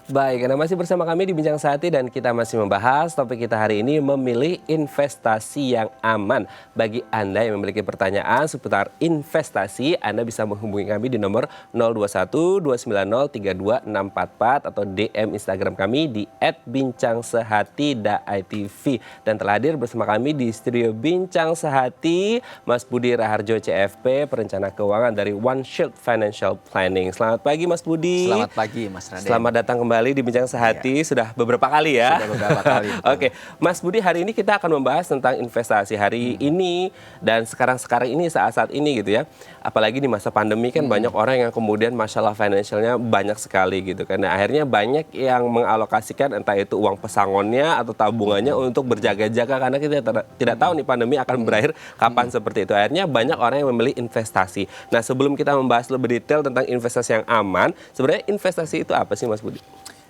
Baik, Anda masih bersama kami di Bincang Sehati dan kita masih membahas topik kita hari ini memilih investasi yang aman. Bagi Anda yang memiliki pertanyaan seputar investasi, Anda bisa menghubungi kami di nomor 021 290 32644 atau DM Instagram kami di @bincangsehati.itv. Dan telah hadir bersama kami di studio Bincang Sehati, Mas Budi Raharjo CFP, perencana keuangan dari One Shield Financial Planning. Selamat pagi Mas Budi. Selamat pagi Mas Raden. Selamat datang kembali di Bincang Sehati, sudah beberapa kali ya. Sudah beberapa kali. Oke, Mas Budi, hari ini kita akan membahas tentang investasi hari ini dan sekarang ini, saat-saat ini gitu ya. Apalagi di masa pandemi kan banyak orang yang kemudian masalah financialnya banyak sekali gitu kan. Nah, akhirnya banyak yang mengalokasikan entah itu uang pesangonnya atau tabungannya untuk berjaga-jaga karena kita tidak tahu nih pandemi akan berakhir kapan seperti itu. Akhirnya banyak orang yang memilih investasi. Nah, sebelum kita membahas lebih detail tentang investasi yang aman, sebenarnya investasi itu apa sih Mas Budi?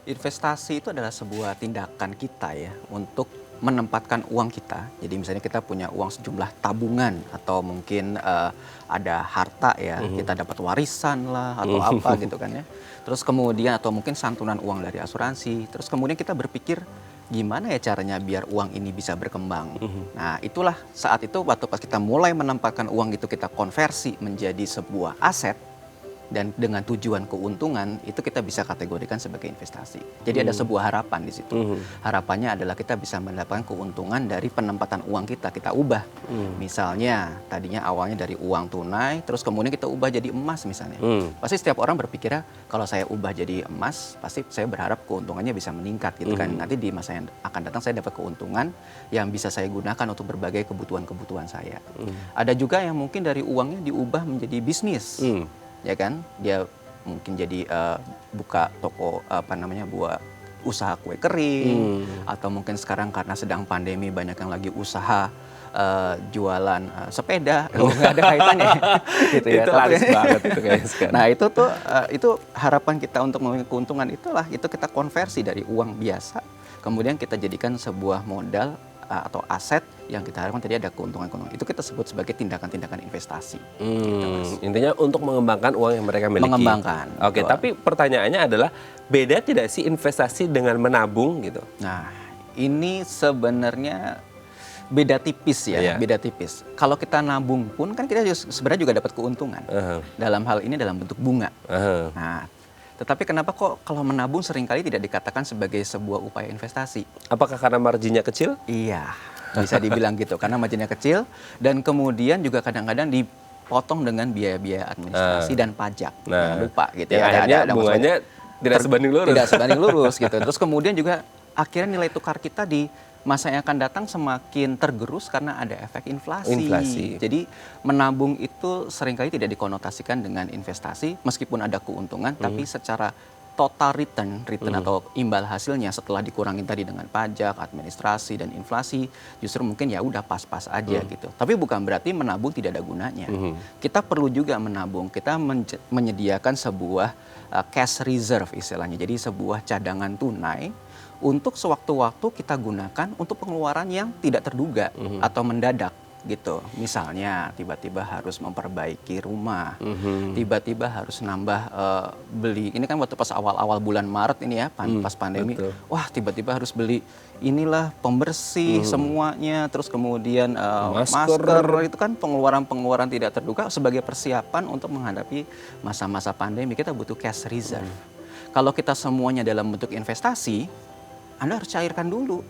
Investasi itu adalah sebuah tindakan kita ya untuk menempatkan uang kita. Jadi misalnya kita punya uang sejumlah tabungan atau mungkin ada harta ya, kita dapat warisan lah atau apa gitu kan ya. Terus kemudian atau mungkin santunan uang dari asuransi. Terus kemudian kita berpikir gimana ya caranya biar uang ini bisa berkembang. Nah, itulah saat itu waktu pas kita mulai menempatkan uang itu kita konversi menjadi sebuah aset. Dan dengan tujuan keuntungan itu kita bisa kategorikan sebagai investasi. Jadi ada sebuah harapan di situ. Harapannya adalah kita bisa mendapatkan keuntungan dari penempatan uang kita ubah. Misalnya tadinya awalnya dari uang tunai, terus kemudian kita ubah jadi emas misalnya. Pasti setiap orang berpikirnya kalau saya ubah jadi emas, pasti saya berharap keuntungannya bisa meningkat gitu kan. Nanti di masa yang akan datang saya dapat keuntungan yang bisa saya gunakan untuk berbagai kebutuhan-kebutuhan saya. Ada juga yang mungkin dari uangnya diubah menjadi bisnis. Ya kan, dia mungkin jadi buka toko buat usaha kue kering, atau mungkin sekarang karena sedang pandemi banyak yang lagi usaha jualan sepeda, nggak ada kaitannya gitu ya. Itu laris banget itu kayaknya sekarang. Nah itu harapan kita untuk memiliki keuntungan itu kita konversi dari uang biasa, kemudian kita jadikan sebuah modal atau aset yang kita harapkan tadi ada keuntungan-keuntungan. Itu kita sebut sebagai tindakan-tindakan investasi. Gitu, Mas. Intinya untuk mengembangkan uang yang mereka miliki. Mengembangkan. Oke, tapi pertanyaannya adalah beda tidak sih investasi dengan menabung gitu? Nah, ini sebenarnya beda tipis ya, beda tipis. Kalau kita nabung pun kan kita sebenarnya juga dapat keuntungan. Dalam hal ini dalam bentuk bunga. Nah, tetapi kenapa kok kalau menabung seringkali tidak dikatakan sebagai sebuah upaya investasi? Apakah karena marginnya kecil? Iya, bisa dibilang gitu. Karena marginnya kecil dan kemudian juga kadang-kadang dipotong dengan biaya-biaya administrasi dan pajak. Jangan lupa gitu ya. Akhirnya bunganya tidak sebanding lurus. Tidak sebanding lurus gitu. Terus kemudian juga akhirnya nilai tukar kita di masa yang akan datang semakin tergerus karena ada efek inflasi. Jadi menabung itu seringkali tidak dikonotasikan dengan investasi meskipun ada keuntungan, tapi secara total return atau imbal hasilnya setelah dikurangi tadi dengan pajak, administrasi dan inflasi justru mungkin ya udah pas-pas aja gitu. Tapi bukan berarti menabung tidak ada gunanya. Kita perlu juga menabung. Kita menyediakan sebuah cash reserve istilahnya. Jadi sebuah cadangan tunai untuk sewaktu-waktu kita gunakan untuk pengeluaran yang tidak terduga atau mendadak gitu. Misalnya tiba-tiba harus memperbaiki rumah, tiba-tiba harus nambah beli. Ini kan waktu pas awal-awal bulan Maret ini ya, pas pandemi. Wah, tiba-tiba harus beli inilah pembersih semuanya, terus kemudian masker. Itu kan pengeluaran-pengeluaran tidak terduga sebagai persiapan untuk menghadapi masa-masa pandemi. Kita butuh cash reserve. Kalau kita semuanya dalam bentuk investasi, Anda harus cairkan dulu.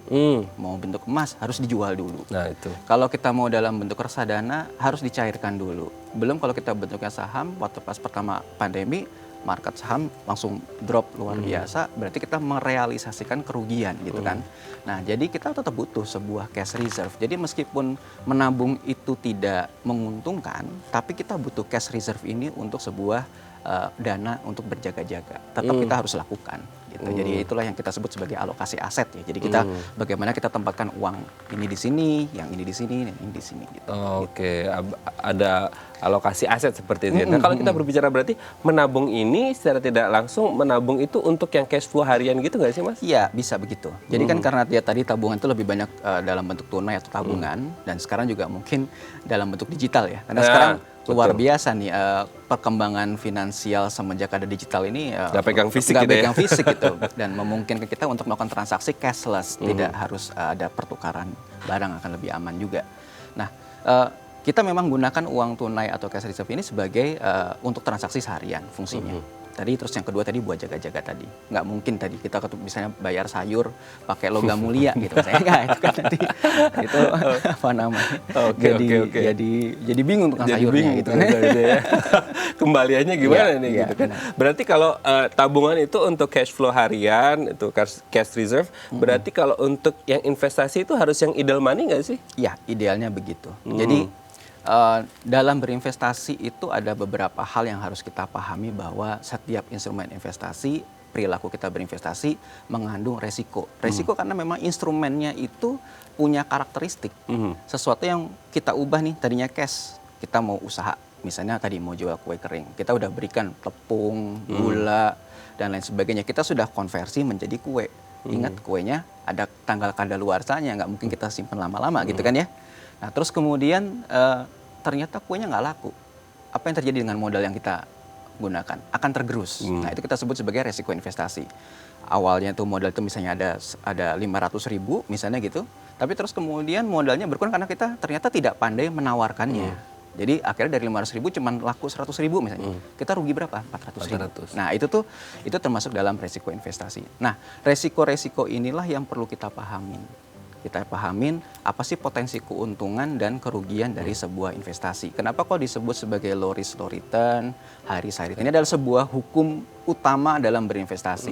Mau bentuk emas harus dijual dulu. Nah, itu. Kalau kita mau dalam bentuk reksadana harus dicairkan dulu. Belum kalau kita bentuknya saham, waktu pas pertama pandemi market saham langsung drop luar biasa, berarti kita merealisasikan kerugian gitu kan. Nah, jadi kita tetap butuh sebuah cash reserve. Jadi meskipun menabung itu tidak menguntungkan, tapi kita butuh cash reserve ini untuk sebuah dana untuk berjaga-jaga. Tetap kita harus lakukan gitu. Jadi itulah yang kita sebut sebagai alokasi aset ya. Jadi kita bagaimana kita tempatkan uang ini di sini, yang ini di sini, dan ini di sini gitu. Oke, ada alokasi aset seperti itu. Nah, kalau kita berbicara berarti menabung ini secara tidak langsung menabung itu untuk yang cash flow harian gitu nggak sih, Mas? Iya, bisa begitu. Jadi kan karena dia tadi tabungan itu lebih banyak dalam bentuk tunai atau tabungan, dan sekarang juga mungkin dalam bentuk digital ya. Karena sekarang luar biasa nih perkembangan finansial semenjak ada digital ini Nggak pegang fisik nggak gitu ya? pegang fisik gitu, dan memungkinkan kita untuk melakukan transaksi cashless, tidak harus ada pertukaran barang, akan lebih aman juga. Nah, kita memang gunakan uang tunai atau cash reserve ini sebagai untuk transaksi seharian fungsinya. Tadi terus yang kedua tadi buat jaga-jaga tadi. Nggak mungkin tadi kita misalnya bayar sayur pakai logam mulia gitu. Saya nggak, itu kan nanti itu apa namanya? Oke. Jadi bingung tukang sayurnya gitu kan. Ya. Kembaliannya gimana Iya, nih iya, gitu kan. Berarti kalau tabungan itu untuk cash flow harian, itu cash reserve, berarti kalau untuk yang investasi itu harus yang idle money nggak sih? Ya, idealnya begitu. Jadi dalam berinvestasi itu ada beberapa hal yang harus kita pahami, bahwa setiap instrumen investasi, perilaku kita berinvestasi mengandung resiko. Resiko karena memang instrumennya itu punya karakteristik. Sesuatu yang kita ubah nih, tadinya cash, kita mau usaha. Misalnya tadi mau jual kue kering, kita udah berikan tepung, gula, dan lain sebagainya. Kita sudah konversi menjadi kue. Ingat, kuenya ada tanggal kadaluarsanya, nggak mungkin kita simpan lama-lama gitu kan ya. Nah, terus kemudian ternyata kuenya nggak laku. Apa yang terjadi dengan modal yang kita gunakan? Akan tergerus. Nah, itu kita sebut sebagai resiko investasi. Awalnya tuh modal itu misalnya ada 500.000 misalnya gitu, tapi terus kemudian modalnya berkurang karena kita ternyata tidak pandai menawarkannya. Jadi akhirnya dari 500.000 cuma laku 100.000 misalnya. Kita rugi berapa? 400.000. Nah, itu termasuk dalam resiko investasi. Nah, resiko-resiko inilah yang perlu kita pahamin. Kita pahamin apa sih potensi keuntungan dan kerugian dari sebuah investasi. Kenapa kok disebut sebagai low risk low return, high risk high return? Ini adalah sebuah hukum utama dalam berinvestasi.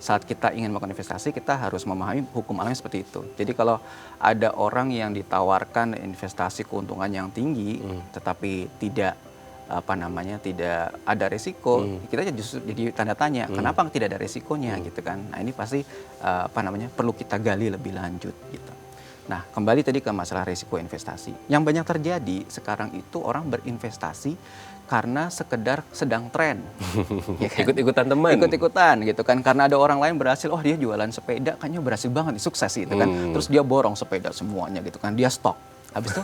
Saat kita ingin melakukan investasi, kita harus memahami hukum alamnya seperti itu. Jadi kalau ada orang yang ditawarkan investasi keuntungan yang tinggi, tetapi tidak tidak ada resiko, kita justru jadi tanda tanya, kenapa tidak ada resikonya gitu kan. Nah, ini pasti perlu kita gali lebih lanjut gitu. Nah, kembali tadi ke masalah resiko investasi. Yang banyak terjadi sekarang itu orang berinvestasi karena sekedar sedang tren. Ya kan? Ikut-ikutan teman. Ikut-ikutan gitu kan. Karena ada orang lain berhasil, oh dia jualan sepeda kayaknya berhasil banget, sukses gitu kan. Terus dia borong sepeda semuanya gitu kan. Dia stok. Habis itu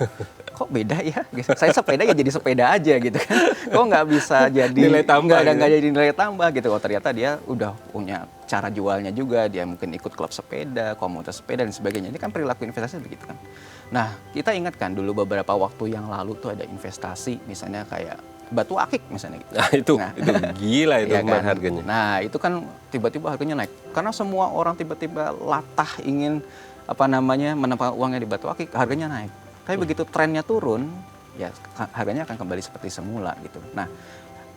kok beda ya? Gitu. Saya sepeda ya jadi sepeda aja gitu kan. Kok nggak bisa jadi nilai tambah? Nggak jadi nilai tambah gitu. Oh, ternyata dia udah punya cara jualnya juga. Dia mungkin ikut klub sepeda, komunitas sepeda dan sebagainya. Ini kan perilaku investasi begitu kan. Nah, kita ingatkan dulu beberapa waktu yang lalu tuh ada investasi misalnya kayak batu akik misalnya gitu. Nah, itu gila itu ya kan? harganya. Nah, itu kan tiba-tiba harganya naik. Karena semua orang tiba-tiba latah ingin menempatkan uangnya di batu akik, harganya naik. Tapi begitu trennya turun, ya harganya akan kembali seperti semula gitu. Nah,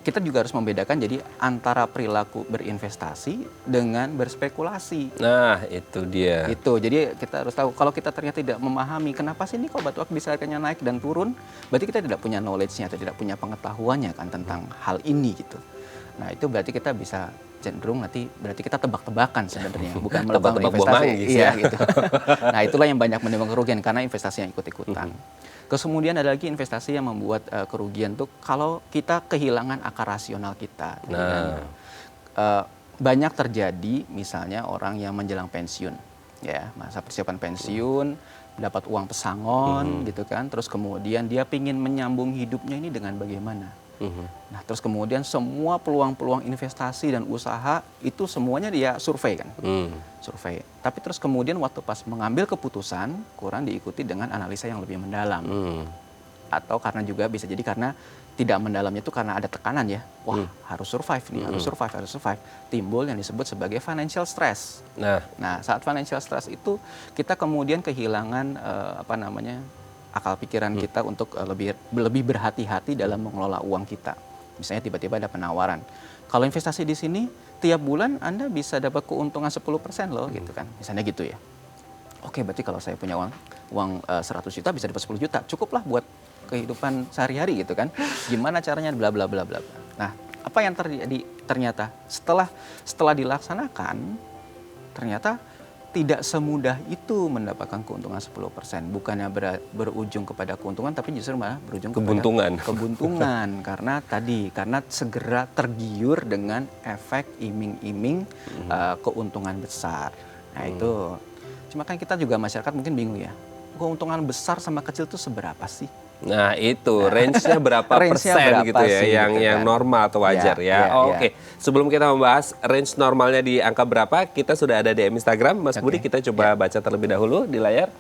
kita juga harus membedakan jadi antara perilaku berinvestasi dengan berspekulasi. Nah, itu dia. Itu. Jadi kita harus tahu, kalau kita ternyata tidak memahami kenapa sih ini kok batu akik bisa harganya naik dan turun, berarti kita tidak punya knowledge-nya atau tidak punya pengetahuannya kan tentang hal ini gitu. Nah, itu berarti kita bisa cenderung berarti kita tebak-tebakan sebenarnya, bukan melakukan investasi. Iya gitu. Nah, itulah yang banyak menimbulkan kerugian karena investasi yang ikut-ikutan. Terus kemudian ada lagi investasi yang membuat kerugian tuh kalau kita kehilangan akar rasional kita. Nah, banyak terjadi misalnya orang yang menjelang pensiun, ya masa persiapan pensiun, dapat uang pesangon gitu kan, terus kemudian dia pingin menyambung hidupnya ini dengan bagaimana. Nah, terus kemudian semua peluang-peluang investasi dan usaha itu semuanya dia survei kan, survei. Tapi terus kemudian waktu pas mengambil keputusan kurang diikuti dengan analisa yang lebih mendalam, atau karena juga bisa jadi karena tidak mendalamnya itu karena ada tekanan ya, wah harus survive nih, harus survive, timbul yang disebut sebagai financial stress. Nah, saat financial stress itu kita kemudian kehilangan akal pikiran kita untuk lebih berhati-hati dalam mengelola uang kita. Misalnya tiba-tiba ada penawaran. Kalau investasi di sini tiap bulan Anda bisa dapat keuntungan 10% loh gitu kan. Misalnya gitu ya. Oke, berarti kalau saya punya uang 100 juta bisa dapat 10 juta. Cukuplah buat kehidupan sehari-hari gitu kan. Gimana caranya bla bla bla bla. Nah, apa yang terjadi ternyata setelah dilaksanakan ternyata tidak semudah itu mendapatkan keuntungan 10%. Bukannya berujung kepada keuntungan, tapi justru malah berujung kepada kebuntungan. Karena segera tergiur dengan efek iming-iming keuntungan besar. Nah itu, cuma kan kita juga masyarakat mungkin bingung ya, keuntungan besar sama kecil itu seberapa sih? Nah itu range-nya berapa Range-nya persen berapa gitu ya sih, yang gitu yang kan. normal atau wajar Ya, ya. ya, Oh, ya. Oke, sebelum kita membahas range normalnya di angka berapa, kita sudah ada di Instagram, Mas Budi. Oke. Kita coba baca terlebih dahulu di layar.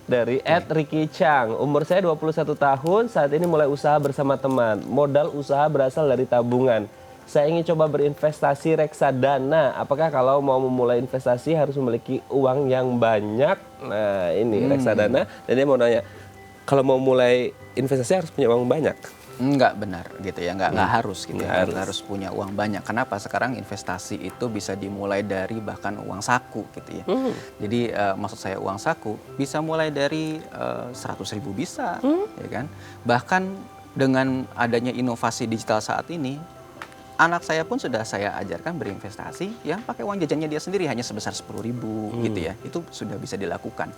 Dari @Ricky Chang, umur saya 21 tahun, saat ini mulai usaha bersama teman. Modal usaha berasal dari tabungan. Saya ingin coba berinvestasi reksadana. Apakah kalau mau memulai investasi harus memiliki uang yang banyak? Nah ini reksadana. Dan dia mau nanya, kalau mau mulai investasi harus punya uang banyak? Enggak benar gitu ya, enggak harus gitu ya, Nggak nggak harus punya uang banyak. Kenapa? Sekarang investasi itu bisa dimulai dari bahkan uang saku gitu ya. Jadi maksud saya uang saku bisa mulai dari 100.000 bisa, ya kan. Bahkan dengan adanya inovasi digital saat ini, anak saya pun sudah saya ajarkan berinvestasi yang pakai uang jajannya dia sendiri hanya sebesar 10.000 gitu ya. Itu sudah bisa dilakukan.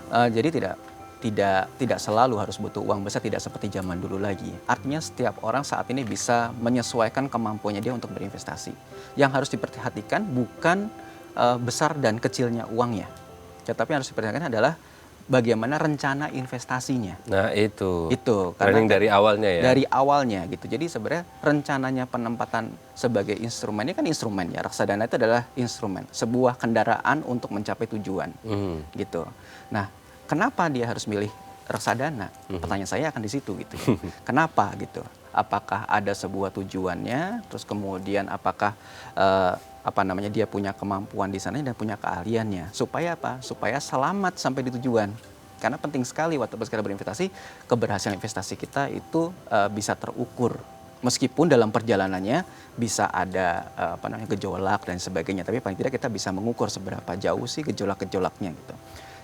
Jadi tidak selalu harus butuh uang besar, tidak seperti zaman dulu lagi. Artinya setiap orang saat ini bisa menyesuaikan kemampuannya dia untuk berinvestasi. Yang harus diperhatikan bukan besar dan kecilnya uangnya, tetapi yang harus diperhatikan adalah bagaimana rencana investasinya. Nah itu Karena planning dari awalnya ya. dari awalnya gitu. Jadi sebenarnya rencananya penempatan sebagai instrumen ini kan instrumen ya. Reksadana itu adalah instrumen, sebuah kendaraan untuk mencapai tujuan gitu. Nah, kenapa dia harus milih reksadana? Pertanyaan saya akan di situ gitu. Kenapa gitu? Apakah ada sebuah tujuannya? Terus kemudian apakah dia punya kemampuan di sana dan punya keahliannya? Supaya apa? Supaya selamat sampai di tujuan. Karena penting sekali waktu kita berinvestasi, keberhasilan investasi kita itu bisa terukur. Meskipun dalam perjalanannya bisa ada gejolak dan sebagainya, tapi paling tidak kita bisa mengukur seberapa jauh sih gejolak-gejolaknya gitu.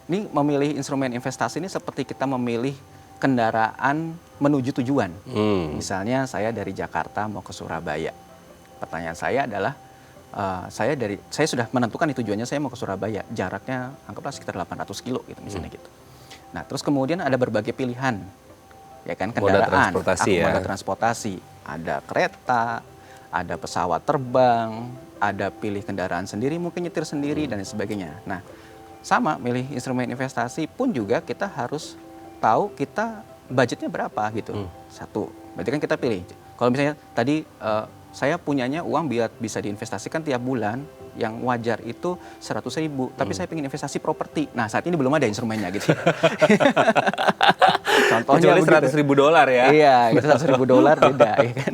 Ini memilih instrumen investasi ini seperti kita memilih kendaraan menuju tujuan. Misalnya saya dari Jakarta mau ke Surabaya. Pertanyaan saya adalah saya sudah menentukan tujuannya, saya mau ke Surabaya. Jaraknya anggaplah sekitar 800 kilo gitu misalnya gitu. Nah, terus kemudian ada berbagai pilihan. Ya kan, kendaraan, moda transportasi, ada kereta, ada pesawat terbang, ada pilih kendaraan sendiri, mungkin nyetir sendiri dan sebagainya. Nah, sama milih instrumen investasi pun juga kita harus tahu kita budgetnya berapa gitu. Satu, berarti kan kita pilih. Kalau misalnya tadi saya punyanya uang biar bisa diinvestasikan tiap bulan, yang wajar itu 100.000, tapi saya ingin investasi properti. Nah, saat ini belum ada instrumennya gitu. Contohnya kecuali $100.000 ya. Iya, itu $100.000 beda ya kan.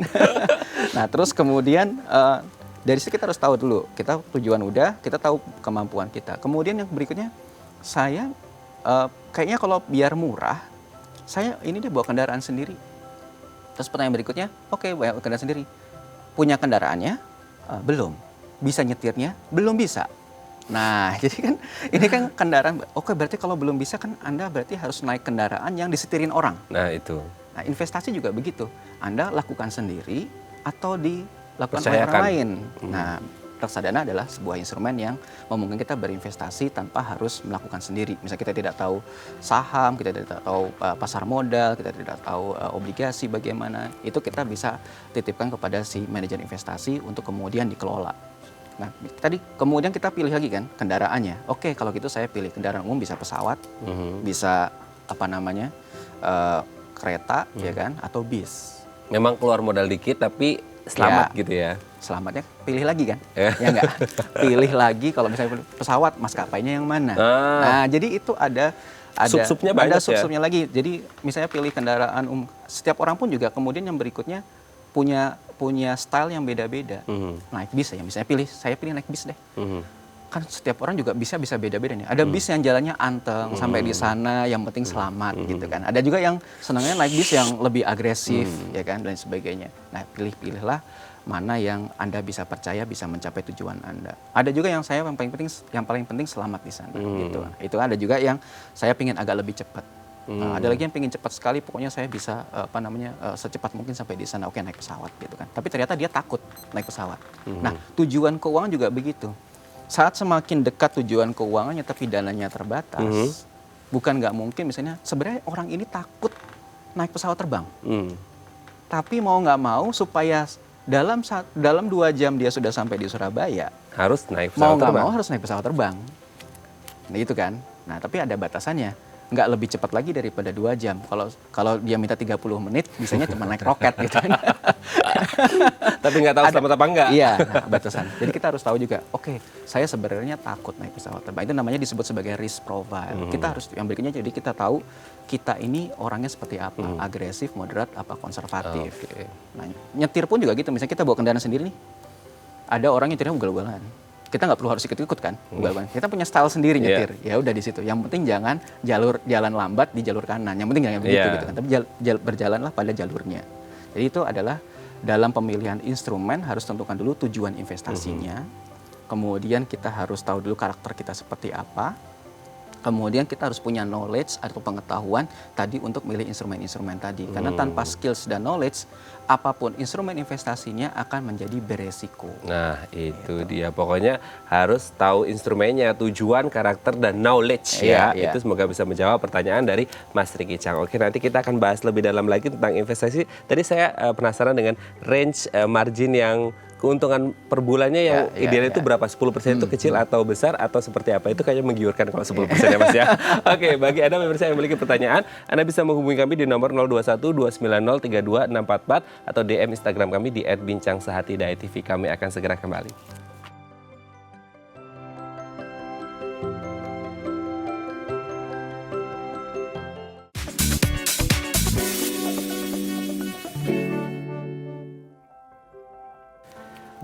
Nah, terus kemudian dari situ kita harus tahu dulu, kita tujuan udah, kita tahu kemampuan kita. Kemudian yang berikutnya, saya kayaknya kalau biar murah, saya ini dia bawa kendaraan sendiri. Terus pertanyaan berikutnya, oke, bawa kendaraan sendiri. Punya kendaraannya? Belum. Bisa nyetirnya? Belum bisa. Nah, jadi kan ini kan kendaraan, oke, berarti kalau belum bisa kan Anda berarti harus naik kendaraan yang disetirin orang. Nah itu. Nah, investasi juga begitu. Anda lakukan sendiri atau dilakukan oleh Percayakan. orang lain. Nah, reksadana adalah sebuah instrumen yang memungkinkan kita berinvestasi tanpa harus melakukan sendiri. Misalnya kita tidak tahu saham, kita tidak tahu pasar modal, kita tidak tahu obligasi bagaimana. Itu kita bisa titipkan kepada si manajer investasi untuk kemudian dikelola. Nah, tadi kemudian kita pilih lagi kan kendaraannya. Oke, kalau gitu saya pilih kendaraan umum, bisa pesawat, bisa kereta, ya kan, atau bis. Memang keluar modal dikit tapi selamat Ya. gitu ya. Selamatnya pilih lagi kan? Ya enggak? Pilih lagi kalau misalnya pesawat, maskapainya yang mana. Nah, jadi itu ada Sub-subnya banyak ya? sub-subnya lagi. Jadi misalnya pilih kendaraan setiap orang pun juga kemudian yang berikutnya punya style yang beda-beda. Naik bis ya, misalnya saya pilih naik bis deh. Kan setiap orang juga bisa beda-beda nih. Ada bis yang jalannya anteng sampai di sana, yang penting selamat gitu kan. Ada juga yang senangnya naik bis yang lebih agresif ya kan, dan sebagainya. Nah, pilihlah mana yang Anda bisa percaya bisa mencapai tujuan Anda. Ada juga yang paling penting selamat di sana gitu. Itu ada juga yang saya pingin agak lebih cepat. Ada lagi yang pingin cepat sekali, pokoknya saya bisa secepat mungkin sampai di sana. Oke, naik pesawat gitu kan. Tapi ternyata dia takut naik pesawat. Nah, tujuan keuangan juga begitu. Saat semakin dekat tujuan keuangannya tapi dananya terbatas, bukan nggak mungkin misalnya sebenarnya orang ini takut naik pesawat terbang. Tapi mau nggak mau supaya dalam 2 jam dia sudah sampai di Surabaya, Harus naik pesawat mau nggak terbang. mau harus naik pesawat terbang. Nah itu kan. Nah tapi ada batasannya. nggak lebih cepat lagi daripada 2 jam. Kalau dia minta 30 menit, bisanya cuma naik roket gitu kan. Tapi nggak tahu selamat apa enggak. Iya, nah, batasan. Jadi kita harus tahu juga, oke, saya sebenarnya takut naik pesawat terbang. Itu namanya disebut sebagai risk profile. Kita harus, yang berikutnya, jadi kita tahu kita ini orangnya seperti apa, agresif, moderat, apa konservatif. Oke. Nah, nyetir pun juga gitu. Misalnya kita bawa kendaraan sendiri nih, ada orang nyetirnya ugal-ugalan. Kita nggak perlu harus ikut-ikut kan, ugal-ugalan. Kita punya style sendiri nyetir. Ya udah di situ. Yang penting jangan jalan lambat di jalur kanan. Yang penting jangan begitu gitu kan. Tapi berjalanlah pada jalurnya. Jadi itu adalah dalam pemilihan instrumen harus tentukan dulu tujuan investasinya. Kemudian kita harus tahu dulu karakter kita seperti apa. Kemudian kita harus punya knowledge atau pengetahuan tadi untuk milih instrumen-instrumen tadi. Karena tanpa skills dan knowledge, apapun instrumen investasinya akan menjadi beresiko. Nah, itu dia. Pokoknya harus tahu instrumennya, tujuan, karakter, dan knowledge ya. Iya. Itu semoga bisa menjawab pertanyaan dari Mas Ricky Chang. Oke, nanti kita akan bahas lebih dalam lagi tentang investasi. Tadi saya penasaran dengan range margin yang keuntungan per bulannya yang ideal itu berapa? 10% itu kecil atau besar atau seperti apa? Itu kayaknya menggiurkan kalau 10% ya Mas ya. Oke, bagi Anda pemirsa yang memiliki pertanyaan, Anda bisa menghubungi kami di nomor 021 290 32644 atau DM Instagram kami di @bincangsehati.tv. Kami akan segera kembali.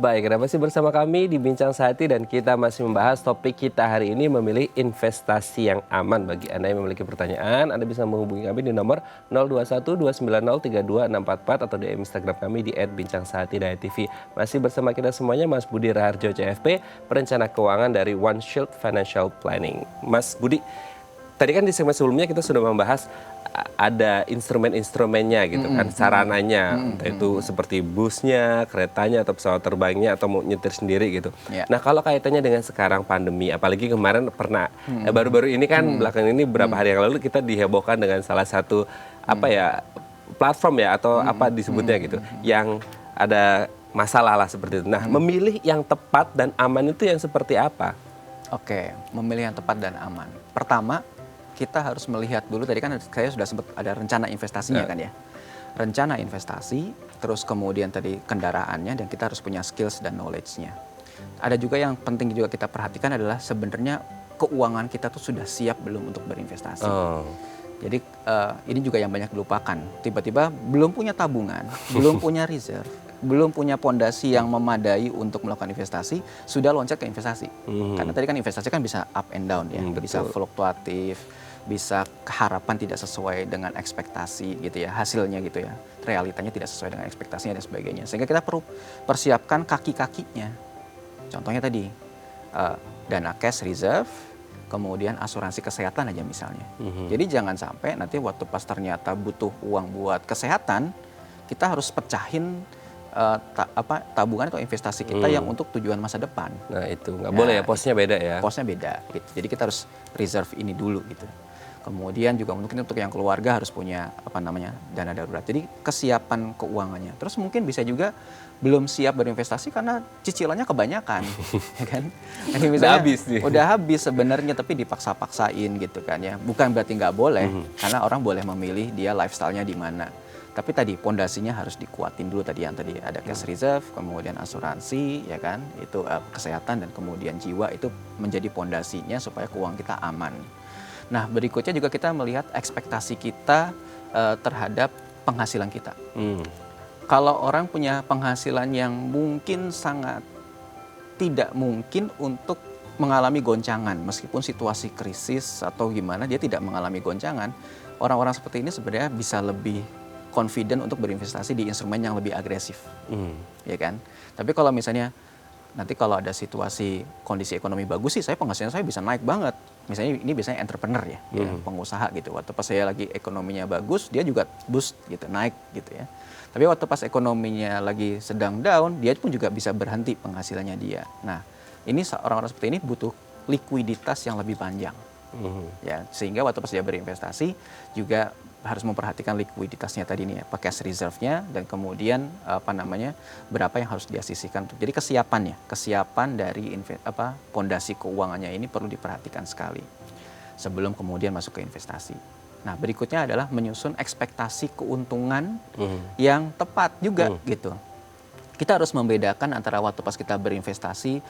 Baik, Anda masih bersama kami di Bincang Sehati dan kita masih membahas topik kita hari ini, memilih investasi yang aman. Bagi Anda yang memiliki pertanyaan, Anda bisa menghubungi kami di nomor 021 290 32644 atau di Instagram kami di @bincangsehati.tv. Masih bersama kita semuanya, Mas Budi Raharjo CFP, perencana keuangan dari One Shield Financial Planning. Mas Budi, tadi kan di segmen sebelumnya kita sudah membahas ada instrumen-instrumennya gitu kan, sarananya, entah itu seperti busnya, keretanya, atau pesawat terbangnya, atau mau nyetir sendiri gitu. Nah, kalau kaitannya dengan sekarang pandemi, apalagi kemarin pernah, baru-baru ini kan, belakangan ini beberapa hari yang lalu kita dihebohkan dengan salah satu, platform ya, atau apa disebutnya gitu, yang ada masalah lah seperti itu. Nah, memilih yang tepat dan aman itu yang seperti apa? Oke, memilih yang tepat dan aman. Pertama, kita harus melihat dulu, tadi kan saya sudah sempat ada rencana investasinya kan ya. Rencana investasi, terus kemudian tadi kendaraannya, dan kita harus punya skills dan knowledge-nya. Ada juga yang penting juga kita perhatikan adalah sebenarnya keuangan kita tuh sudah siap belum untuk berinvestasi. Jadi ini juga yang banyak dilupakan. Tiba-tiba belum punya tabungan, belum punya reserve, belum punya pondasi yang memadai untuk melakukan investasi, sudah loncat ke investasi. Karena tadi kan investasi kan bisa up and down ya, bisa fluktuatif, bisa harapan tidak sesuai dengan ekspektasi gitu ya, hasilnya gitu ya, realitanya tidak sesuai dengan ekspektasinya dan sebagainya. Sehingga kita perlu persiapkan kaki-kakinya. Contohnya tadi dana cash reserve, kemudian asuransi kesehatan aja misalnya. Jadi jangan sampai nanti waktu pas ternyata butuh uang buat kesehatan, kita harus pecahin tabungan atau investasi kita yang untuk tujuan masa depan. Nah, itu nggak boleh ya, posnya beda ya. Posnya beda gitu. Jadi kita harus reserve ini dulu gitu. Kemudian juga mungkin untuk yang keluarga harus punya dana darurat. Jadi kesiapan keuangannya. Terus mungkin bisa juga belum siap berinvestasi karena cicilannya kebanyakan, ya kan? Jadi misalnya, udah habis sebenarnya tapi dipaksa-paksain gitu kan ya. Bukan berarti nggak boleh, karena orang boleh memilih dia lifestyle-nya di mana. Tapi tadi pondasinya harus dikuatin dulu, tadi yang tadi ada cash reserve, kemudian asuransi, ya kan? Itu kesehatan dan kemudian jiwa, itu menjadi pondasinya supaya keuangan kita aman. Nah, berikutnya juga kita melihat ekspektasi kita terhadap penghasilan kita. Kalau orang punya penghasilan yang mungkin sangat tidak mungkin untuk mengalami goncangan, meskipun situasi krisis atau gimana, dia tidak mengalami goncangan, orang-orang seperti ini sebenarnya bisa lebih confident untuk berinvestasi di instrumen yang lebih agresif, ya kan? Tapi kalau misalnya nanti kalau ada situasi kondisi ekonomi bagus sih, penghasilan saya bisa naik banget. Misalnya ini biasanya entrepreneur ya, pengusaha gitu. Waktu pas saya lagi ekonominya bagus, dia juga boost gitu, naik gitu ya. Tapi waktu pas ekonominya lagi sedang down, dia pun juga bisa berhenti penghasilannya dia. Nah, ini orang-orang seperti ini butuh likuiditas yang lebih panjang, ya. Sehingga waktu pas dia berinvestasi juga harus memperhatikan likuiditasnya tadi nih ya, pakai cash reserve-nya, dan kemudian berapa yang harus dia sisihkan. Jadi kesiapan dari pondasi keuangannya ini perlu diperhatikan sekali. sebelum kemudian masuk ke investasi. Nah, berikutnya adalah menyusun ekspektasi keuntungan yang tepat juga gitu. Kita harus membedakan antara waktu pas kita berinvestasi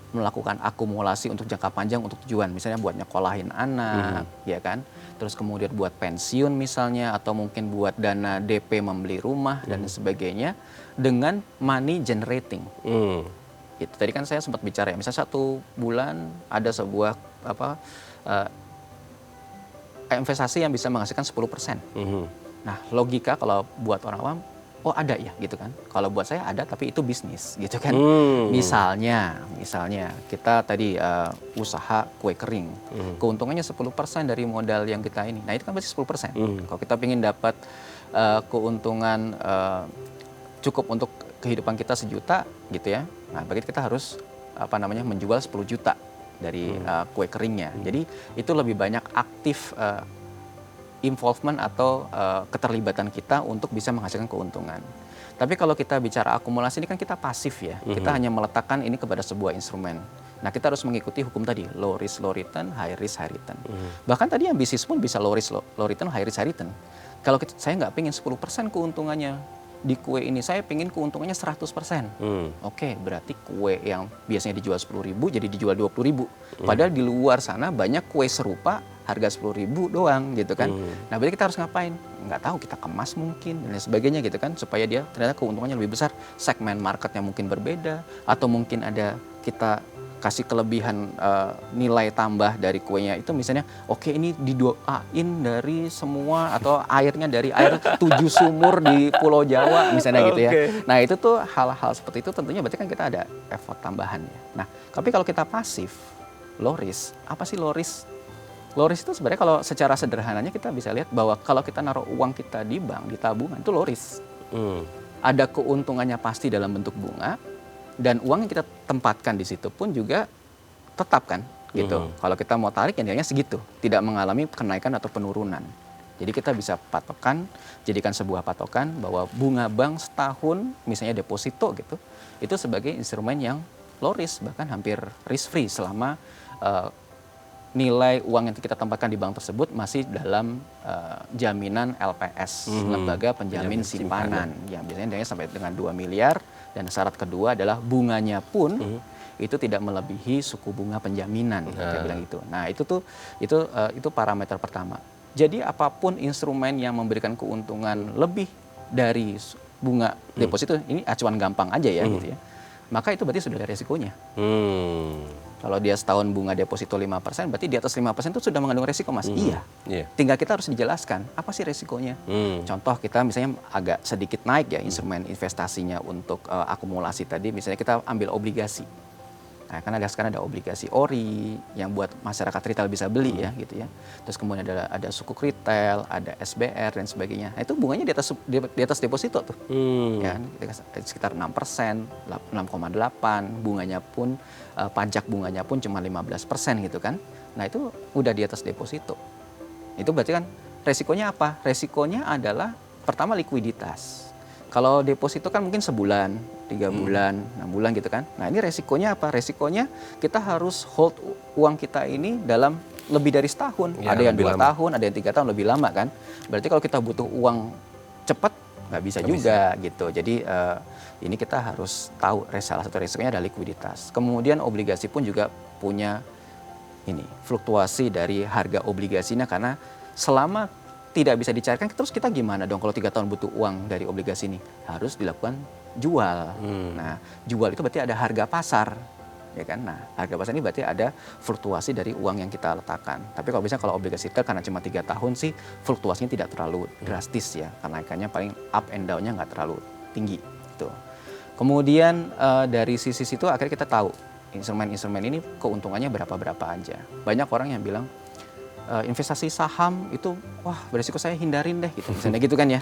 melakukan akumulasi untuk jangka panjang untuk tujuan, misalnya buat nyekolahin anak, ya kan, terus kemudian buat pensiun misalnya, atau mungkin buat dana DP membeli rumah dan sebagainya, dengan money generating. Itu tadi kan saya sempat bicara ya, misalnya 1 bulan ada sebuah investasi yang bisa menghasilkan 10%. Nah, logika kalau buat orang awam, oh ada ya gitu kan. Kalau buat saya ada, tapi itu bisnis gitu kan. Misalnya kita tadi usaha kue kering. Keuntungannya 10% dari modal yang kita ini. Nah, itu kan berarti 10%. Kalau kita ingin dapat keuntungan cukup untuk kehidupan kita 1 juta gitu ya. Nah, berarti kita harus menjual 10 juta dari kue keringnya. Jadi itu lebih banyak aktif involvement atau keterlibatan kita untuk bisa menghasilkan keuntungan. Tapi kalau kita bicara akumulasi ini kan kita pasif ya. Kita hanya meletakkan ini kepada sebuah instrumen. Nah, kita harus mengikuti hukum tadi, low risk low return, high risk high return. Bahkan tadi yang bisnis pun bisa low risk low return, high risk high return. Kalau saya nggak pengen 10% keuntungannya di kue ini, saya pengen keuntungannya 100%. Oke, berarti kue yang biasanya dijual 10.000 jadi dijual 20.000. Padahal di luar sana banyak kue serupa harga 10.000 doang gitu kan. Nah, berarti kita harus ngapain? Nggak tahu, kita kemas mungkin dan lain sebagainya gitu kan, supaya dia ternyata keuntungannya lebih besar, segmen marketnya mungkin berbeda, atau mungkin ada kita kasih kelebihan nilai tambah dari kuenya itu, misalnya oke, ini didoain dari semua atau airnya dari air 7 sumur di Pulau Jawa misalnya gitu ya. Nah, itu tuh hal-hal seperti itu tentunya berarti kan kita ada effort tambahannya. Nah, tapi kalau kita pasif, low risk, apa sih low risk? Low risk itu sebenarnya kalau secara sederhananya kita bisa lihat bahwa kalau kita naruh uang kita di bank, di tabungan, itu low risk. Ada keuntungannya pasti dalam bentuk bunga, dan uang yang kita tempatkan di situ pun juga tetap kan gitu. Kalau kita mau tarik ya nilainya segitu, tidak mengalami kenaikan atau penurunan. Jadi kita bisa patokan, jadikan sebuah patokan bahwa bunga bank setahun misalnya deposito gitu, itu sebagai instrumen yang low risk, bahkan hampir risk free selama nilai uang yang kita tempatkan di bank tersebut masih dalam jaminan LPS, lembaga penjamin simpanan, yang biasanya sampai dengan 2 miliar. Dan syarat kedua adalah bunganya pun itu tidak melebihi suku bunga penjaminan, kita bilang itu. Nah, itu parameter pertama. Jadi apapun instrumen yang memberikan keuntungan lebih dari bunga deposito, ini acuan gampang aja ya gitu ya. Maka itu berarti sudah ada resikonya. Kalau dia setahun bunga deposito 5%, berarti di atas 5% itu sudah mengandung resiko, Mas. Iya. Tinggal kita harus dijelaskan, apa sih resikonya? Contoh kita misalnya agak sedikit naik ya instrumen investasinya untuk akumulasi tadi, misalnya kita ambil obligasi. Nah, kan sekarang ada obligasi ori yang buat masyarakat retail bisa beli ya gitu ya. Terus kemudian ada sukuk retail, ada SBR dan sebagainya. Nah, itu bunganya di atas deposito tuh. Ya, sekitar 6%, 6,8, bunganya pun pajak bunganya pun cuma 15% gitu kan. Nah, itu udah di atas deposito. Itu berarti kan resikonya apa? Resikonya adalah pertama likuiditas. Kalau deposito kan mungkin sebulan, 3 bulan, 6 bulan gitu kan. Nah, ini resikonya apa? Resikonya kita harus hold uang kita ini dalam lebih dari setahun. Ya, ada yang 2 tahun, ada yang 3 tahun, lebih lama kan. Berarti kalau kita butuh uang cepat, nggak bisa juga gitu. Jadi ini kita harus tahu salah satu resikonya adalah likuiditas. Kemudian obligasi pun juga punya ini fluktuasi dari harga obligasinya, karena selama tidak bisa dicairkan, terus kita gimana dong kalau 3 tahun butuh uang dari obligasi ini? Harus dilakukan jual. Nah, jual itu berarti ada harga pasar, ya kan? Nah, harga pasar ini berarti ada fluktuasi dari uang yang kita letakkan. Tapi kalau misalnya kalau obligasi retail karena cuma 3 tahun sih, fluktuasinya tidak terlalu drastis ya. Kenaikannya paling up and down-nya nggak terlalu tinggi. Gitu. Kemudian dari sisi situ akhirnya kita tahu instrumen-instrumen ini keuntungannya berapa-berapa aja. Banyak orang yang bilang, investasi saham itu wah beresiko, saya hindarin deh gitu misalnya gitu kan ya.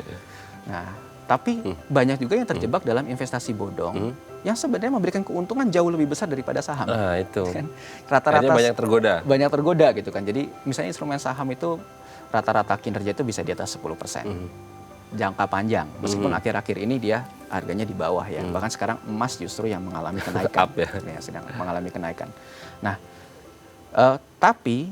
Nah, tapi banyak juga yang terjebak dalam investasi bodong yang sebenarnya memberikan keuntungan jauh lebih besar daripada saham. Nah, itu kan rata-rata banyak tergoda gitu kan. Jadi misalnya instrumen saham itu rata-rata kinerja itu bisa di atas 10% jangka panjang, meskipun akhir-akhir ini dia harganya di bawah ya. Bahkan sekarang emas justru yang mengalami kenaikan. Ya, sedang mengalami kenaikan. Nah, tapi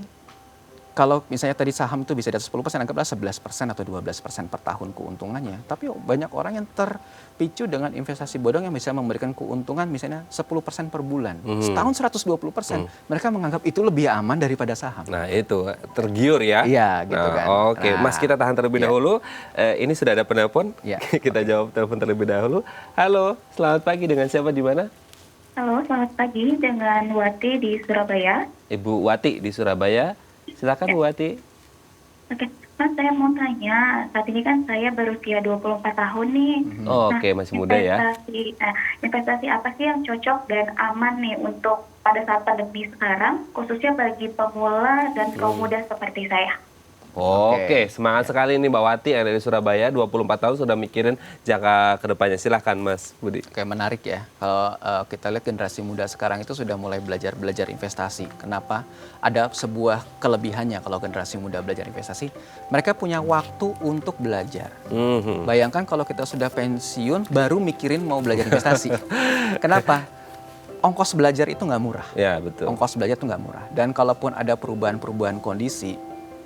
kalau misalnya tadi saham itu bisa di atas 10%, anggaplah 11% atau 12% per tahun keuntungannya. Tapi banyak orang yang terpicu dengan investasi bodong yang bisa memberikan keuntungan misalnya 10% per bulan. Setahun 120%. Mereka menganggap itu lebih aman daripada saham. Nah itu, tergiur ya. Iya, gitu kan. Oke, Nah, Mas kita tahan terlebih iya. dahulu. Ini sudah ada penelpon. Iya. Kita jawab telepon terlebih dahulu. Halo, selamat pagi, dengan siapa di mana? Halo, selamat pagi, dengan Wati di Surabaya. Ibu Wati di Surabaya. Silakan Bu Wati. Oke, Mas, saya mau tanya, saat ini kan saya berusia 24 tahun nih. Oke, masih muda ya. Investasi apa sih yang cocok dan aman nih untuk pada saat pandemi sekarang, khususnya bagi pemula dan kaum muda seperti saya? Oke, semangat sekali nih Mbak Wati yang dari Surabaya, 24 tahun sudah mikirin jangka ke depannya. Silahkan Mas Budi. Oke, menarik ya. Kalau kita lihat generasi muda sekarang itu sudah mulai belajar investasi. Kenapa? Ada sebuah kelebihannya kalau generasi muda belajar investasi. Mereka punya waktu untuk belajar. Bayangkan kalau kita sudah pensiun baru mikirin mau belajar investasi. Kenapa? Ongkos belajar itu nggak murah. Ya, betul. Ongkos belajar itu nggak murah. Dan kalaupun ada perubahan-perubahan kondisi,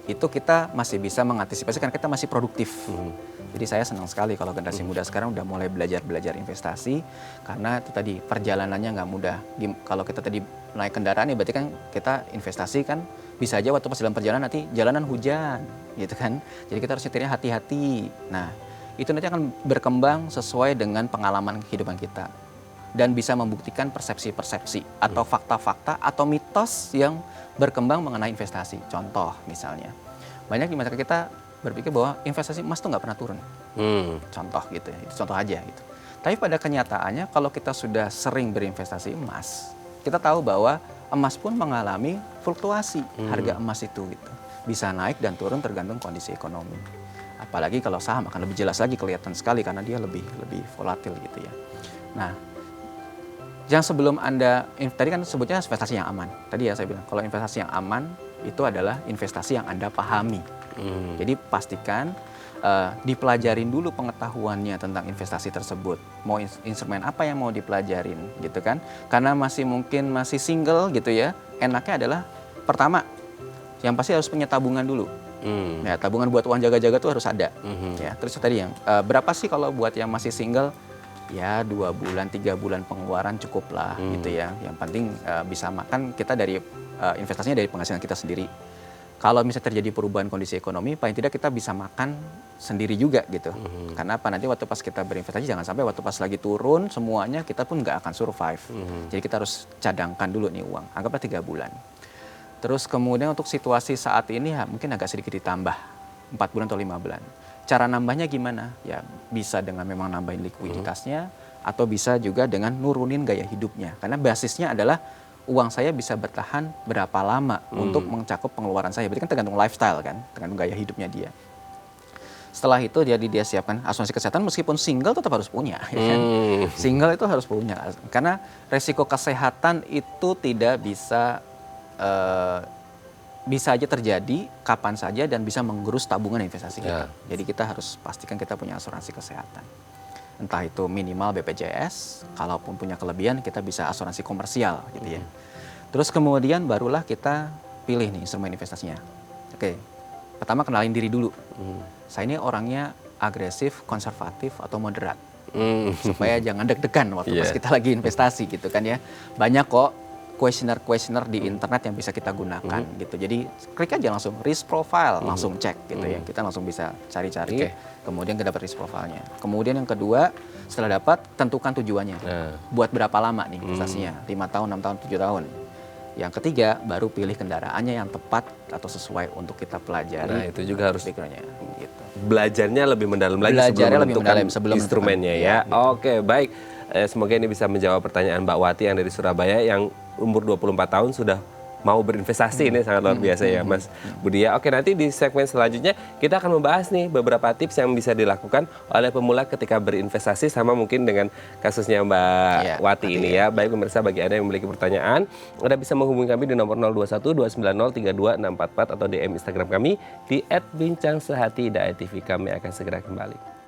itu kita masih bisa mengantisipasi karena kita masih produktif. Jadi saya senang sekali kalau generasi muda sekarang udah mulai belajar investasi, karena itu tadi perjalanannya nggak mudah. Kalau kita tadi naik kendaraan ya berarti kan kita investasi kan bisa aja waktu pas dalam perjalanan nanti jalanan hujan gitu kan. Jadi kita harus nyetirnya hati-hati. Nah itu nanti akan berkembang sesuai dengan pengalaman kehidupan kita. Dan bisa membuktikan persepsi-persepsi atau fakta-fakta atau mitos yang berkembang mengenai investasi. Contoh misalnya, banyak di masyarakat kita berpikir bahwa investasi emas tuh nggak pernah turun. Contoh gitu ya, itu contoh aja gitu. Tapi pada kenyataannya kalau kita sudah sering berinvestasi emas, kita tahu bahwa emas pun mengalami fluktuasi harga emas itu gitu. Bisa naik dan turun tergantung kondisi ekonomi. Apalagi kalau saham akan lebih jelas lagi, kelihatan sekali karena dia lebih volatil gitu ya. Nah, yang sebelum Anda, tadi kan sebutnya investasi yang aman. Tadi ya saya bilang, kalau investasi yang aman itu adalah investasi yang Anda pahami. Jadi pastikan dipelajarin dulu pengetahuannya tentang investasi tersebut. Mau instrumen apa yang mau dipelajarin gitu kan. Karena mungkin masih single gitu ya, enaknya adalah pertama, yang pasti harus punya tabungan dulu. Ya, tabungan buat uang jaga-jaga tuh harus ada. Ya, terus tadi yang berapa sih kalau buat yang masih single? Ya 2 bulan, 3 bulan pengeluaran cukup lah gitu ya. Yang penting bisa makan kita dari investasinya dari penghasilan kita sendiri. Kalau misalnya terjadi perubahan kondisi ekonomi, paling tidak kita bisa makan sendiri juga gitu. Karena apa, nanti waktu pas kita berinvestasi jangan sampai waktu pas lagi turun semuanya kita pun nggak akan survive. Jadi kita harus cadangkan dulu nih uang, anggaplah 3 bulan. Terus kemudian untuk situasi saat ini ya, mungkin agak sedikit ditambah 4 bulan atau 5 bulan. Cara nambahnya gimana? Ya bisa dengan memang nambahin likuiditasnya atau bisa juga dengan nurunin gaya hidupnya. Karena basisnya adalah uang saya bisa bertahan berapa lama untuk mencakup pengeluaran saya. Berarti kan tergantung lifestyle kan, tergantung gaya hidupnya dia. Setelah itu dia siapkan asuransi kesehatan, meskipun single tetap harus punya. Ya kan? Single itu harus punya. Karena resiko kesehatan itu tidak bisa aja terjadi kapan saja dan bisa menggerus tabungan investasi kita. Jadi kita harus pastikan kita punya asuransi kesehatan. Entah itu minimal BPJS, kalaupun punya kelebihan kita bisa asuransi komersial gitu ya. Terus kemudian barulah kita pilih nih instrumen investasinya. Oke, pertama kenalin diri dulu. Saya ini orangnya agresif, konservatif atau moderat. Supaya jangan deg-degan waktu pas kita lagi investasi gitu kan ya. Banyak kok questionnaire di internet yang bisa kita gunakan gitu. Jadi klik aja langsung risk profile, langsung cek gitu ya. Kita langsung bisa cari-cari, kemudian kita dapat risk profile-nya. Kemudian yang kedua, setelah dapat tentukan tujuannya. Buat berapa lama nih investasinya? 5 tahun, 6 tahun, 7 tahun. Yang ketiga, baru pilih kendaraannya yang tepat atau sesuai untuk kita pelajari. Nah, itu juga harus pikirannya gitu. Belajarnya lebih mendalam lagi sebelum menentukan instrumennya ya. Oke, baik. Semoga ini bisa menjawab pertanyaan Mbak Wati yang dari Surabaya yang umur 24 tahun sudah mau berinvestasi. Ini sangat luar biasa ya Mas Budi ya. Oke, nanti di segmen selanjutnya kita akan membahas nih beberapa tips yang bisa dilakukan oleh pemula ketika berinvestasi, sama mungkin dengan kasusnya Mbak Wati ini ya. Baik pemirsa, bagi Anda yang memiliki pertanyaan, Anda bisa menghubungi kami di nomor 0212903244 atau DM Instagram kami di @bincangsehati.tv. Kami akan segera kembali.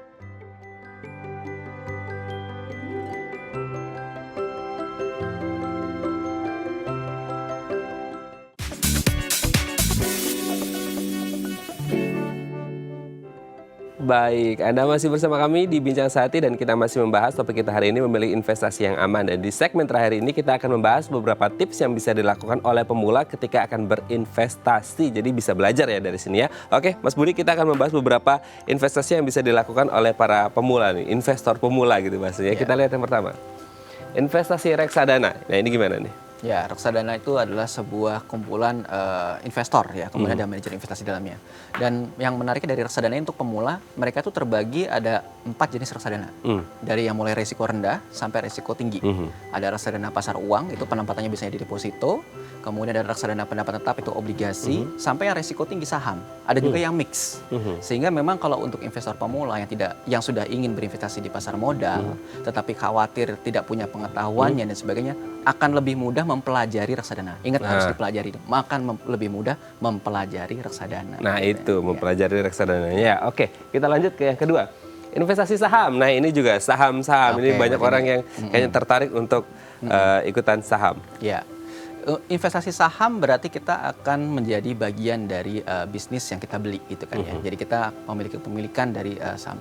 Baik, Anda masih bersama kami di Bincang Sehati dan kita masih membahas topik kita hari ini memilih investasi yang aman. Dan di segmen terakhir ini kita akan membahas beberapa tips yang bisa dilakukan oleh pemula ketika akan berinvestasi. Jadi bisa belajar ya dari sini ya. Oke, Mas Budi, kita akan membahas beberapa investasi yang bisa dilakukan oleh para pemula nih, investor pemula gitu maksudnya. Kita lihat yang pertama. Investasi reksadana. Nah, ini gimana nih? Ya, reksadana itu adalah sebuah kumpulan investor ya, kemudian ada manajer investasi dalamnya. Dan yang menariknya dari reksadana untuk pemula, mereka itu terbagi ada 4 jenis reksadana. Dari yang mulai risiko rendah sampai risiko tinggi. Ada reksadana pasar uang, itu penempatannya biasanya di deposito. Kemudian ada reksadana pendapatan tetap, itu obligasi. Sampai yang risiko tinggi saham. Ada juga yang mix. Sehingga memang kalau untuk investor pemula yang sudah ingin berinvestasi di pasar modal, tetapi khawatir tidak punya pengetahuannya dan sebagainya, akan lebih mudah mempelajari reksadana. Ingat, harus dipelajari. Lebih mudah mempelajari reksadana. Nah, itu mempelajari reksadana. Ya, oke. Kita lanjut ke yang kedua. Investasi saham. Nah, ini juga saham-saham. Ini banyak orang yang kayaknya tertarik untuk ikutan saham. Ya. Investasi saham berarti kita akan menjadi bagian dari bisnis yang kita beli gitu kan ya. Jadi kita memiliki kepemilikan dari saham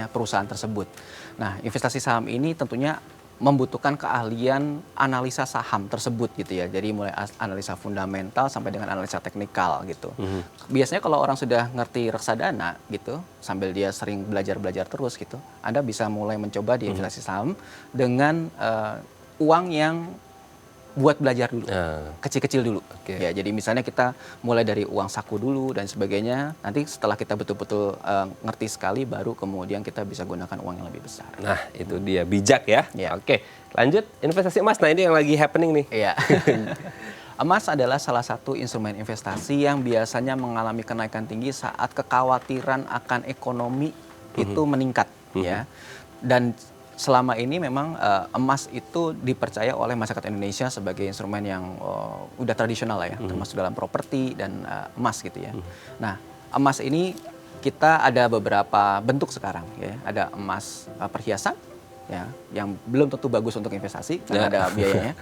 perusahaan tersebut. Nah, investasi saham ini tentunya membutuhkan keahlian analisa saham tersebut gitu ya. Jadi mulai analisa fundamental sampai dengan analisa teknikal gitu. Biasanya kalau orang sudah ngerti reksadana gitu, sambil dia sering belajar terus gitu, Anda bisa mulai mencoba di investasi saham dengan uang yang buat belajar dulu, kecil-kecil dulu. Ya, jadi misalnya kita mulai dari uang saku dulu dan sebagainya. Nanti setelah kita betul-betul ngerti sekali, baru kemudian kita bisa gunakan uang yang lebih besar. Nah, itu dia, bijak ya. Oke, lanjut investasi emas. Nah, ini yang lagi happening nih. Iya. Emas adalah salah satu instrumen investasi yang biasanya mengalami kenaikan tinggi saat kekhawatiran akan ekonomi itu meningkat, ya. Dan selama ini memang emas itu dipercaya oleh masyarakat Indonesia sebagai instrumen yang udah tradisional lah ya, termasuk dalam properti dan emas gitu ya. Nah, emas ini kita ada beberapa bentuk sekarang ya. Ada emas perhiasan ya, yang belum tentu bagus untuk investasi karena ada biayanya.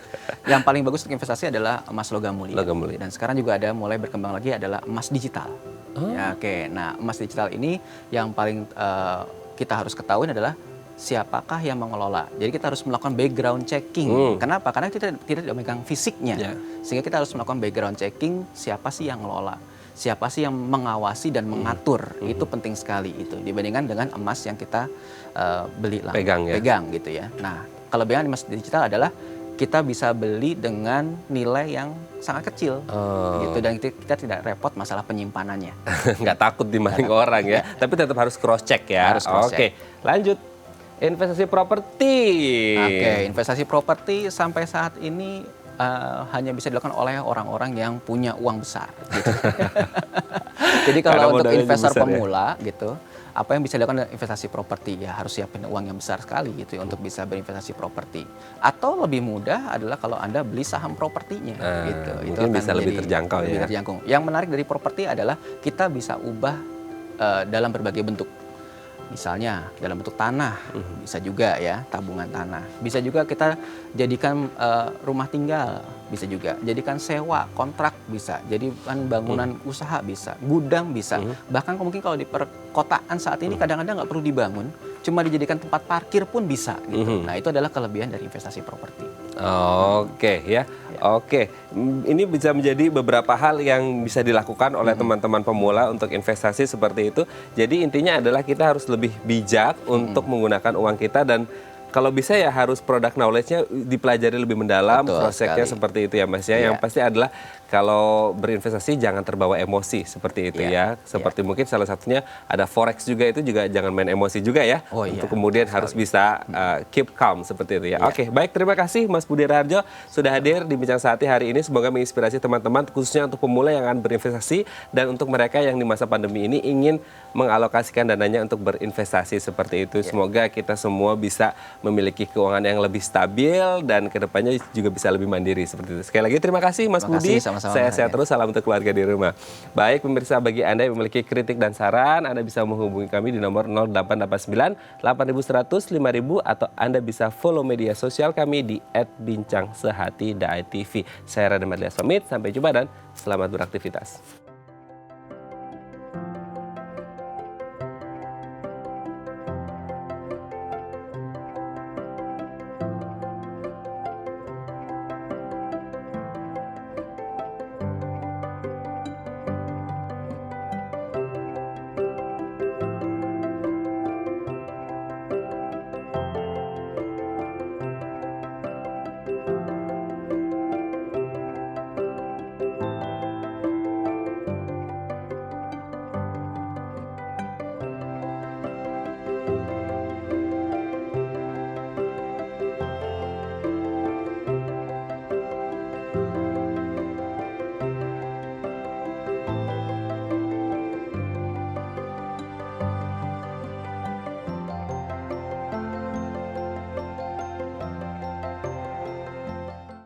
Yang paling bagus untuk investasi adalah emas logam mulia. Dan sekarang juga ada mulai berkembang lagi adalah emas digital. Ya, oke. Nah, emas digital ini yang paling kita harus ketahui adalah siapakah yang mengelola. Jadi kita harus melakukan background checking. Kenapa? Karena kita tidak memegang fisiknya. Sehingga kita harus melakukan background checking, siapa sih yang mengelola, siapa sih yang mengawasi dan mengatur. Itu penting sekali itu dibandingkan dengan emas yang kita beli langsung. Pegang gitu ya. Nah, kelebihan emas digital adalah kita bisa beli dengan nilai yang sangat kecil gitu, dan kita tidak repot masalah penyimpanannya. Nggak takut dimaling orang ya. Tapi tetap harus cross check ya. Oke, lanjut. Investasi properti. Oke, investasi properti sampai saat ini hanya bisa dilakukan oleh orang-orang yang punya uang besar. Gitu. Jadi kalau untuk investor pemula gitu, apa yang bisa dilakukan dengan investasi properti? Ya harus siapin uang yang besar sekali gitu ya, untuk bisa berinvestasi properti. Atau lebih mudah adalah kalau Anda beli saham propertinya gitu. Itu mungkin bisa lebih terjangkau ya. Yang menarik dari properti adalah kita bisa ubah dalam berbagai bentuk. Misalnya dalam bentuk tanah, bisa juga ya, tabungan tanah. Bisa juga kita jadikan rumah tinggal, bisa juga. Jadikan sewa, kontrak bisa. Jadikan bangunan usaha bisa, gudang bisa. Bahkan mungkin kalau di perkotaan saat ini kadang-kadang nggak perlu dibangun, cuma dijadikan tempat parkir pun bisa gitu. Nah, itu adalah kelebihan dari investasi properti. Oke ya. Oke, ini bisa menjadi beberapa hal yang bisa dilakukan oleh teman-teman pemula untuk investasi seperti itu. Jadi intinya adalah kita harus lebih bijak untuk menggunakan uang kita, dan kalau bisa ya harus product knowledge-nya dipelajari lebih mendalam, prosesnya seperti itu ya Mas ya. Yang pasti adalah kalau berinvestasi jangan terbawa emosi seperti itu ya. Seperti mungkin salah satunya ada forex juga, itu juga jangan main emosi juga ya. Untuk kemudian harus bisa keep calm seperti itu ya. Oke, baik, terima kasih Mas Budi Raharjo sudah hadir di Bincang Sehati hari ini. Semoga menginspirasi teman-teman khususnya untuk pemula yang akan berinvestasi dan untuk mereka yang di masa pandemi ini ingin mengalokasikan dananya untuk berinvestasi seperti itu. Semoga kita semua bisa memiliki keuangan yang lebih stabil dan kedepannya juga bisa lebih mandiri seperti itu. Sekali lagi terima kasih Mas Budi. Saya sehat terus, salam untuk keluarga di rumah. Baik pemirsa, bagi Anda yang memiliki kritik dan saran, Anda bisa menghubungi kami di nomor 0889 8100 5000 atau Anda bisa follow media sosial kami di @bincangsehati.tv. Saya Radha Madlias pamit, sampai jumpa dan selamat beraktivitas.